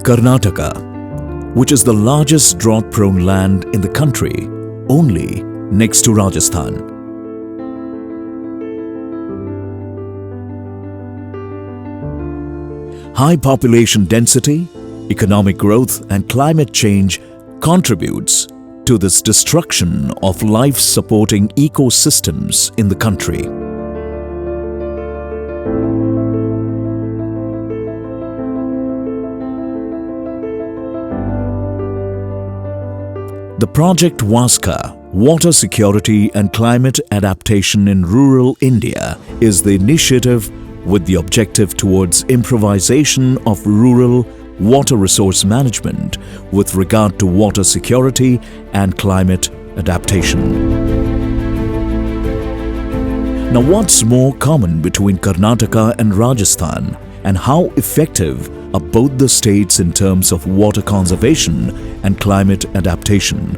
Karnataka, which is the largest drought-prone land in the country, only next to Rajasthan. High population density, economic growth and climate change contributes to this destruction of life-supporting ecosystems in the country. The Project Vaska, Water Security and Climate Adaptation in Rural India, is the initiative with the objective towards improvisation of rural water resource management with regard to water security and climate adaptation. Now, what's more common between Karnataka and Rajasthan, and how effective are both the states in terms of water conservation and climate adaptation?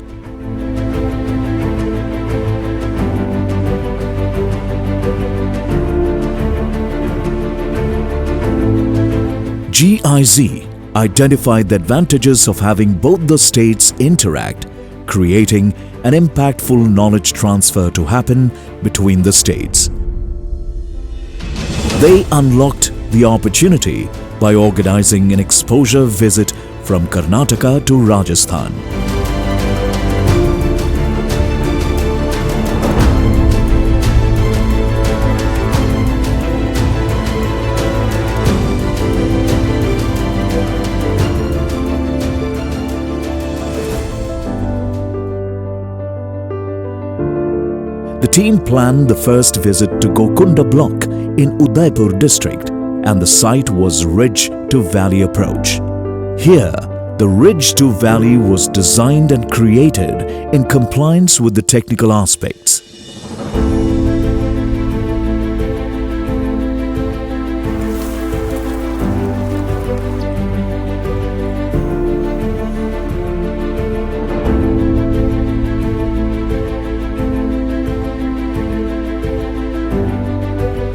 GIZ identified the advantages of having both the states interact, creating an impactful knowledge transfer to happen between the states. They unlocked the opportunity by organizing an exposure visit from Karnataka to Rajasthan. The team planned the first visit to Gokunda block in Udaipur district, and the site was ridge to valley approach. Here, the ridge to valley was designed and created in compliance with the technical aspects.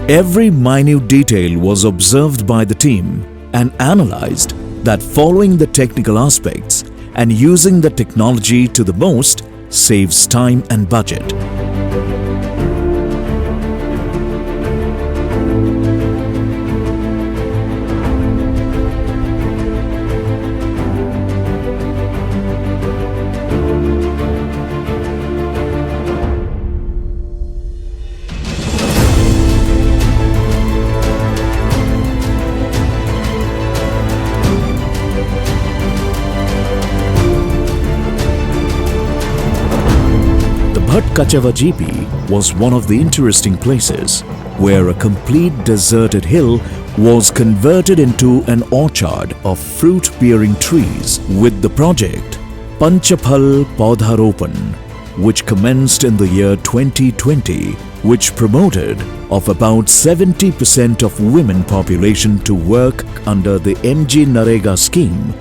Every minute detail was observed by the team and analyzed that following the technical aspects and using the technology to the most saves time and budget. Kachava GP was one of the interesting places where a complete deserted hill was converted into an orchard of fruit-bearing trees with the project Panchaphal Paudharopan, which commenced in the year 2020, which promoted of about 70% of women population to work under the MG Narega scheme.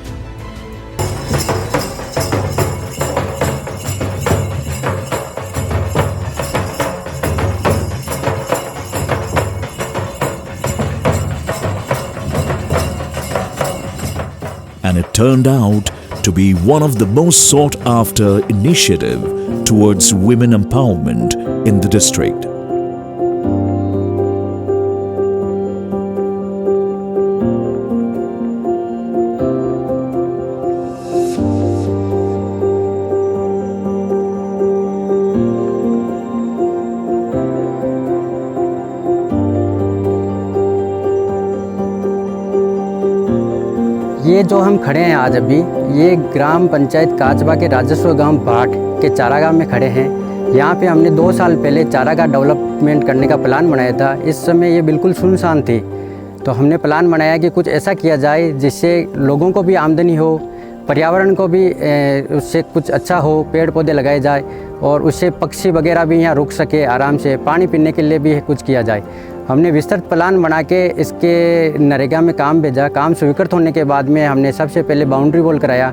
And it turned out to be one of the most sought-after initiative towards women empowerment in the district. ये जो हम खड़े हैं आज अभी, ये ग्राम पंचायत काचबा के राजस्व गांव भाट के चारागाह में खड़े हैं। यहाँ पे हमने 2 साल पहले चारागाह डेवलपमेंट करने का प्लान बनाया था। इस समय ये बिल्कुल सुनसान थी, तो हमने प्लान बनाया कि कुछ ऐसा किया जाए जिससे लोगों को भी आमदनी हो, पर्यावरण को भी उससे कुछ अच्छा हो, पेड़ पौधे लगाए जाए और उससे पक्षी वगैरह भी यहाँ रुक सके आराम से, पानी पीने के लिए भी कुछ किया जाए। हमने विस्तृत प्लान बना के इसके नरेगा में काम भेजा। काम स्वीकृत होने के बाद में हमने सबसे पहले बाउंड्री वॉल कराया।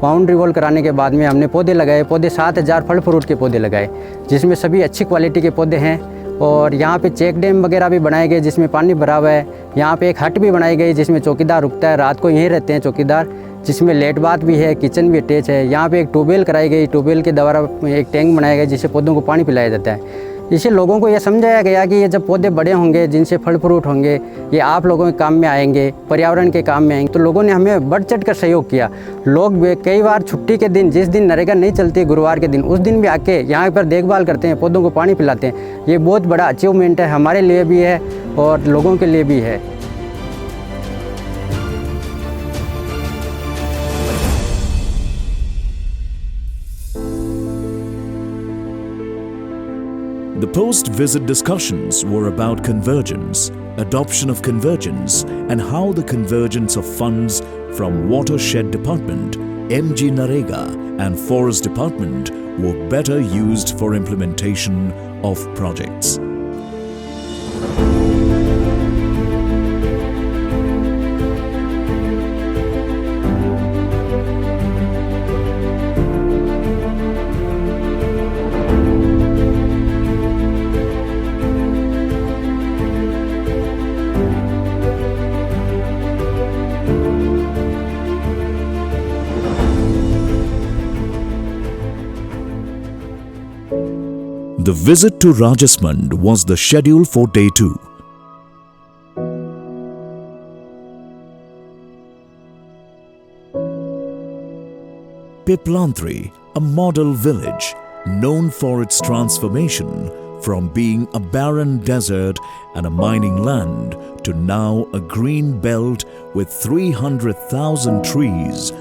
बाउंड्री वॉल कराने के बाद में हमने पौधे लगाए। पौधे 7000 फल फ्रूट के पौधे लगाए, जिसमें सभी अच्छी क्वालिटी के पौधे हैं। और यहाँ पे चेक डैम वगैरह भी बनाए गए जिसमें पानी भरा हुआ है। यहाँ पे एक हट भी बनाई गई जिसमें चौकीदार रुकता है, रात को यहीं रहते हैं चौकीदार। जिसमें लेट बाथ भी है, किचन भी अटैच है। यहाँ पे एक ट्यूबवेल कराई गई, ट्यूबवेल के द्वारा एक टैंक बनाया गया जिससे पौधों को पानी पिलाया जाता है। इससे लोगों को यह समझाया गया कि ये जब पौधे बड़े होंगे, जिनसे फल फ्रूट होंगे, ये आप लोगों के काम में आएंगे, पर्यावरण के काम में आएंगे। तो लोगों ने हमें बढ़ चढ़ कर सहयोग किया। लोग कई बार छुट्टी के दिन, जिस दिन नरेगा नहीं चलती गुरुवार के दिन, उस दिन भी आके यहाँ पर देखभाल करते हैं, पौधों को पानी पिलाते हैं। ये बहुत बड़ा अचीवमेंट है, हमारे लिए भी है और लोगों के लिए भी है। The post-visit discussions were about convergence, adoption of convergence, and how the convergence of funds from Watershed Department, MG Narega, and Forest Department were better used for implementation of projects. The visit to Rajasthan was the schedule for day 2. Piplantri, a model village known for its transformation from being a barren desert and a mining land to now a green belt with 300,000 trees.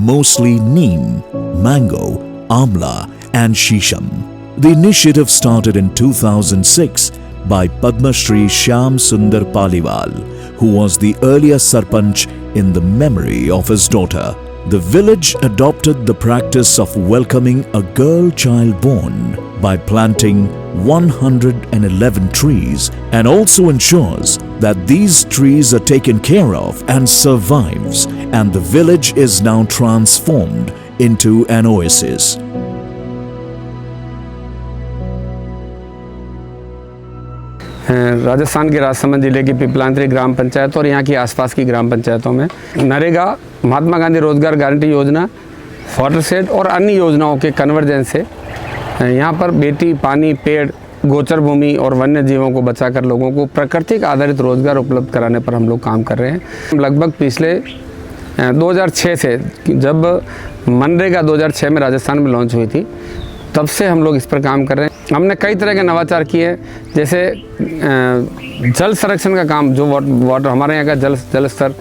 Mostly neem, mango, amla and shisham. The initiative started in 2006 by Padma Shri Shyam Sundar Paliwal, who was the earlier Sarpanch in the memory of his daughter. The village adopted the practice of welcoming a girl child born by planting 111 trees and also ensures that these trees are taken care of and survives, and the village is now transformed into an oasis. Rajasthan के राजसमंद जिले की पिपलांतरी ग्राम पंचायत और यहाँ की आसपास की ग्राम पंचायतों में नरेगा, महात्मा गांधी रोजगार गारंटी योजना, वाटरशेड और अन्य योजनाओं के कन्वर्जेंस से यहाँ पर बेटी, पानी, पेड़, गोचर भूमि और वन्य जीवों को बचाकर लोगों को प्राकृतिक आधारित रोजगार उपलब्ध कराने पर हम लोग काम कर रहे हैं। लगभग पिछले 2006 से, जब मनरेगा 2006 में राजस्थान में लॉन्च हुई थी, तब से हम लोग इस पर काम कर रहे हैं। हमने कई तरह के नवाचार किए, जैसे जल संरक्षण का काम, जो वाटर हमारे यहाँ का जल स्तर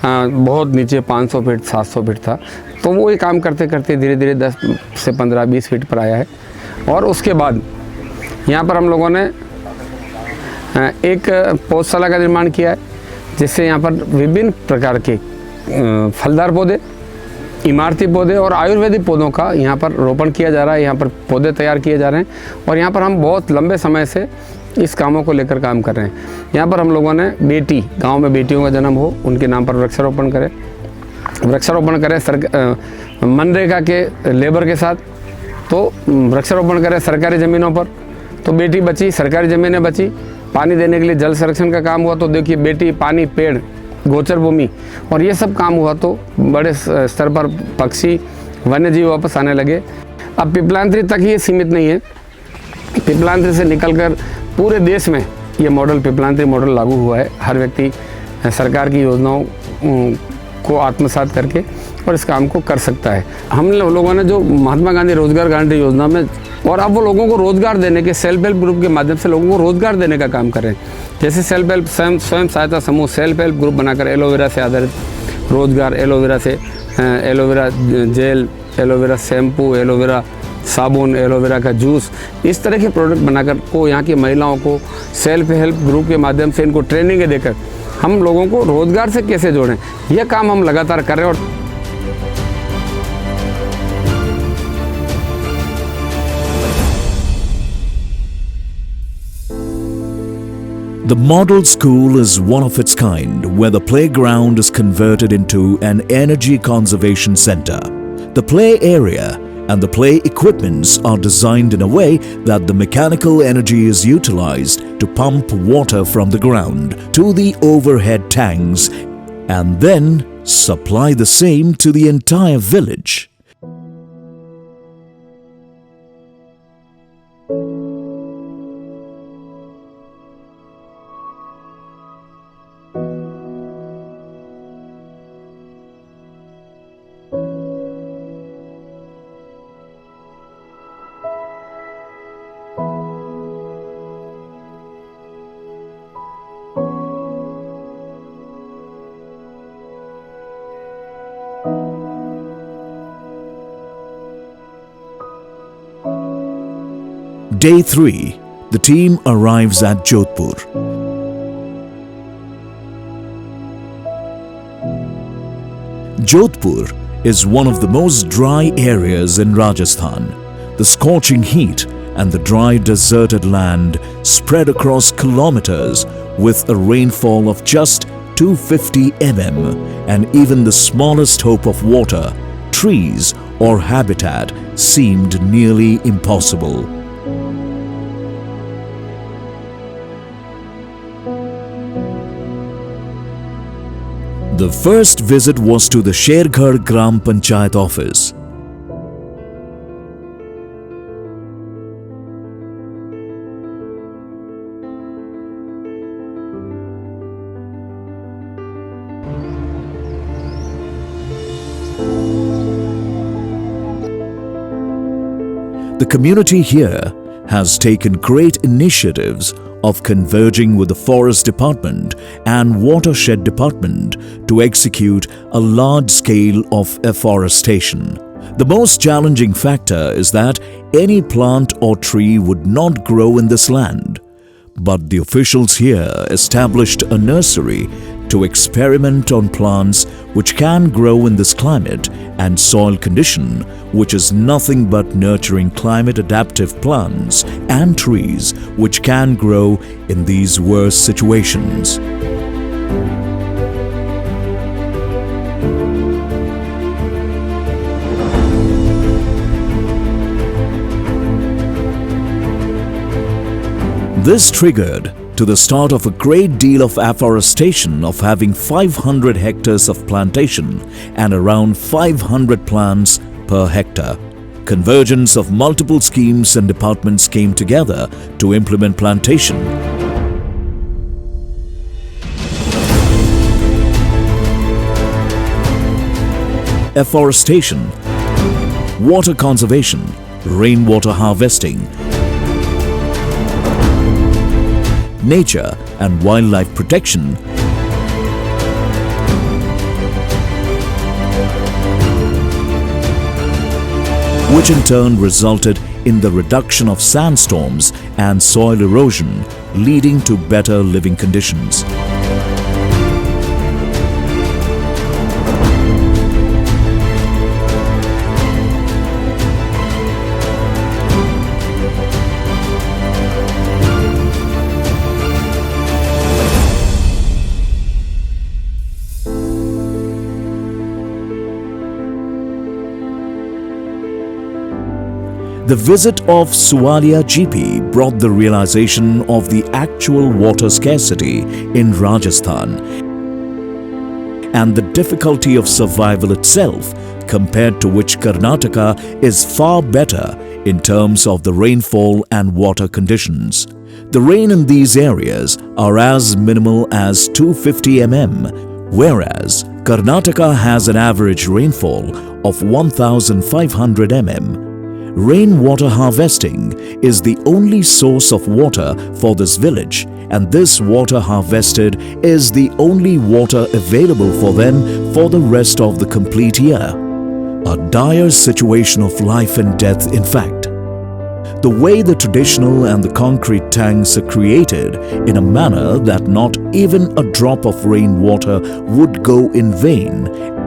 बहुत नीचे 500 फीट 700 फीट था, तो वो ये काम करते करते धीरे धीरे 10 से 15-20 फीट पर आया है। और उसके बाद यहाँ पर हम लोगों ने एक पौधशाला का निर्माण किया है, जिससे यहाँ पर विभिन्न प्रकार के फलदार पौधे, इमारती पौधे और आयुर्वेदिक पौधों का यहाँ पर रोपण किया जा रहा है। यहाँ पर पौधे तैयार किए जा रहे हैं और यहाँ पर हम बहुत लंबे समय से इस कामों को लेकर काम कर रहे हैं। यहाँ पर हम लोगों ने बेटी, गांव में बेटियों का जन्म हो, उनके नाम पर वृक्षारोपण करें मनरेगा के लेबर के साथ, तो वृक्षारोपण करें सरकारी ज़मीनों पर, तो बेटी बची, सरकारी ज़मीनें बची। पानी देने के लिए जल संरक्षण का काम हुआ, तो देखिए बेटी, पानी, पेड़, गोचर भूमि और ये सब काम हुआ, तो बड़े स्तर पर पक्षी, वन्य जीव वापस आने लगे। अब पिपलांतरी तक ही सीमित नहीं है, पिपलांतरी से निकलकर पूरे देश में ये मॉडल, पिपलांतरी मॉडल लागू हुआ है। हर व्यक्ति सरकार की योजनाओं को आत्मसात करके और इस काम को कर सकता है। हम लोगों ने जो महात्मा गांधी रोजगार गारंटी योजना में, और अब वो लोगों को रोजगार देने के, सेल्फ हेल्प ग्रुप के माध्यम से लोगों को रोजगार देने का काम कर रहे हैं। जैसे सेल्फ हेल्प स्वयं सहायता समूह, सेल्फ हेल्प ग्रुप बनाकर एलोवेरा से आधारित रोजगार, एलोवेरा से aloe vera gel, aloe vera shampoo, aloe vera साबुन, एलोवेरा का जूस, इस तरह के प्रोडक्ट बनाकर को यहाँ की महिलाओं को सेल्फ हेल्प ग्रुप के माध्यम से इनको ट्रेनिंग देकर हम लोगों को रोजगार से कैसे जोड़ें, यह काम हम लगातार कर रहे हैं। और The model school is one of its kind, where the playground is converted into an energy conservation center. The play area and the play equipments are designed in a way that the mechanical energy is utilized to pump water from the ground to the overhead tanks and then supply the same to the entire village. Day 3, the team arrives at Jodhpur. Jodhpur is one of the most dry areas in Rajasthan. The scorching heat and the dry deserted land spread across kilometers with a rainfall of just 250 mm, and even the smallest hope of water, trees or habitat seemed nearly impossible. The first visit was to the Sherghar Gram Panchayat office. The community here has taken great initiatives of converging with the Forest Department and Watershed Department to execute a large scale of afforestation. The most challenging factor is that any plant or tree would not grow in this land. But the officials here established a nursery to experiment on plants which can grow in this climate and soil condition, which is nothing but nurturing climate-adaptive plants and trees which can grow in these worse situations. This triggered to the start of a great deal of afforestation of having 500 hectares of plantation and around 500 plants per hectare. Convergence of multiple schemes and departments came together to implement plantation. Afforestation, water conservation, rainwater harvesting, nature and wildlife protection, which in turn resulted in the reduction of sandstorms and soil erosion, leading to better living conditions. The visit of Suwalia GP brought the realization of the actual water scarcity in Rajasthan and the difficulty of survival itself, compared to which Karnataka is far better in terms of the rainfall and water conditions. The rain in these areas are as minimal as 250 mm, whereas Karnataka has an average rainfall of 1,500 mm. Rainwater harvesting is the only source of water for this village, and this water harvested is the only water available for them for the rest of the complete year. A dire situation of life and death, in fact. The way the traditional and the concrete tanks are created in a manner that not even a drop of rainwater would go in vain.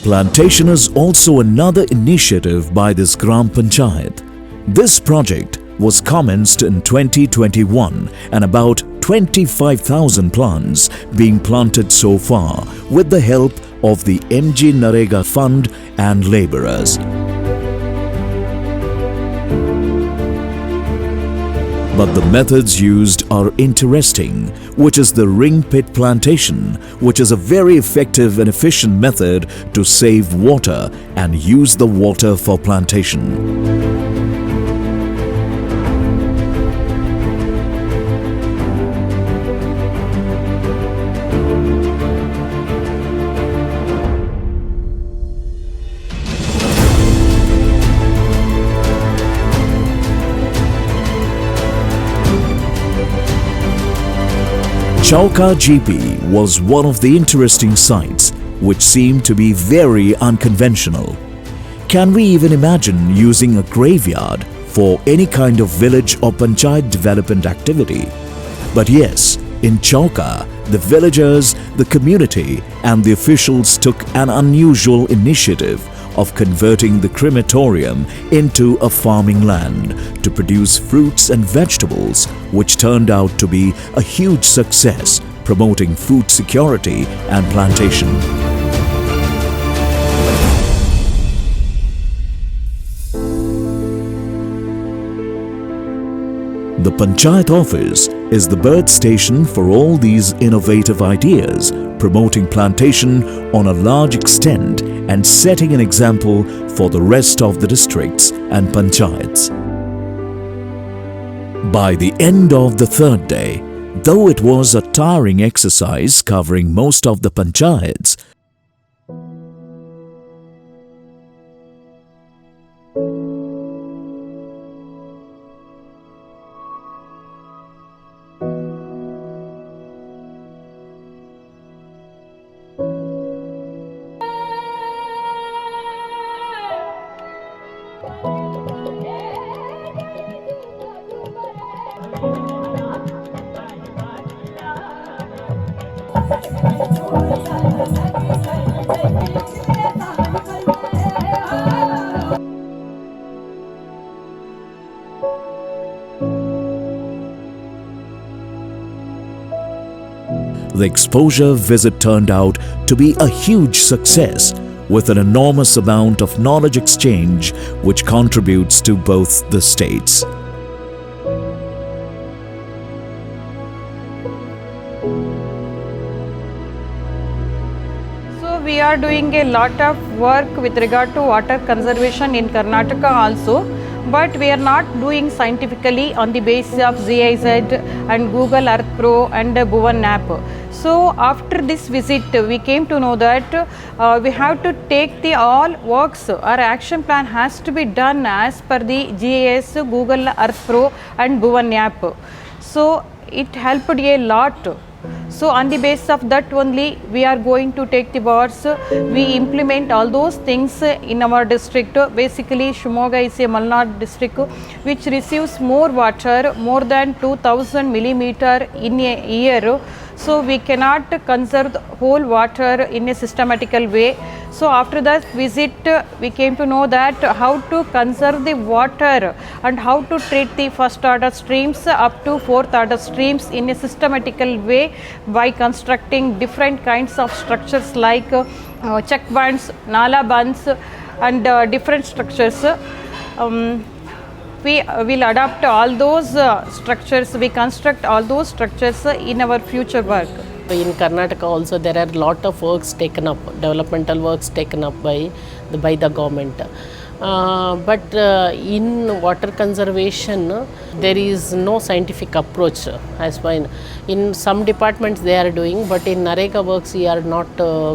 Plantation is also another initiative by this Gram Panchayat. This project was commenced in 2021 and about 25,000 plants being planted so far with the help of the MG Narega Fund and labourers. But the methods used are interesting, which is the ring pit plantation, which is a very effective and efficient method to save water and use the water for plantation. Chowka GP was one of the interesting sites which seemed to be very unconventional. Can we even imagine using a graveyard for any kind of village or panchayat development activity? But yes, in Chowka, the villagers, the community and the officials took an unusual initiative of converting the crematorium into a farming land to produce fruits and vegetables, which turned out to be a huge success, promoting food security and plantation. The Panchayat office is the birth station for all these innovative ideas, promoting plantation on a large extent and setting an example for the rest of the districts and panchayats. By the end of the third day, though it was a tiring exercise covering most of the panchayats, the exposure visit turned out to be a huge success with an enormous amount of knowledge exchange which contributes to both the states. So we are doing a lot of work with regard to water conservation in Karnataka also, but we are not doing scientifically on the basis of GIZ and Google Earth Pro and Bhuvan app. So after this visit, we came to know that we have to take the all works, our action plan has to be done as per the GIS, Google Earth Pro and Bhuvan app. So it helped a lot. So on the basis of that only we are going to take the boards. We implement all those things in our district. Basically Shimoga is a Malnad district which receives more water, more than 2000 millimeter in a year. So we cannot conserve the whole water in a systematical way. So after that visit we came to know that how to conserve the water and how to treat the first order streams up to fourth order streams in a systematical way by constructing different kinds of structures like check bunds, nala bunds and different structures. We will adopt all those structures, we construct all those structures in our future work. In Karnataka also there are lot of works taken up, developmental works taken up by the government. But in water conservation there is no scientific approach as fine. In some departments they are doing, but in Narega works we are not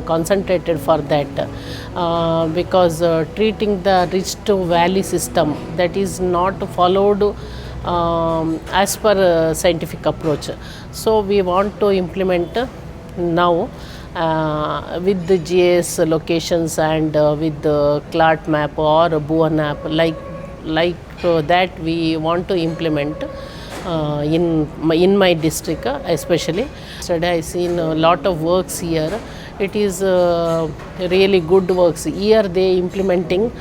concentrated for that because treating the rich to valley system, that is not followed as per scientific approach. So we want to implement now with the GIS locations and with the CLART map or Bhuvan app, like that we want to implement in my district especially. Yesterday I seen a lot of works here. It is really good works. Here they implementing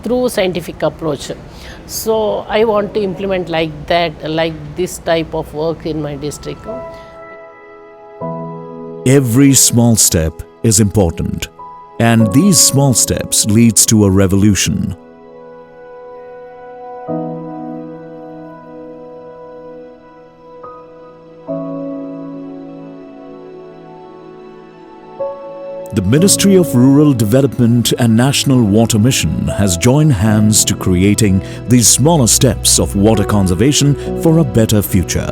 through scientific approach. So I want to implement like that, like this type of work in my district. Every small step is important, and these small steps leads to a revolution. The Ministry of Rural Development and National Water Mission has joined hands to creating these smaller steps of water conservation for a better future.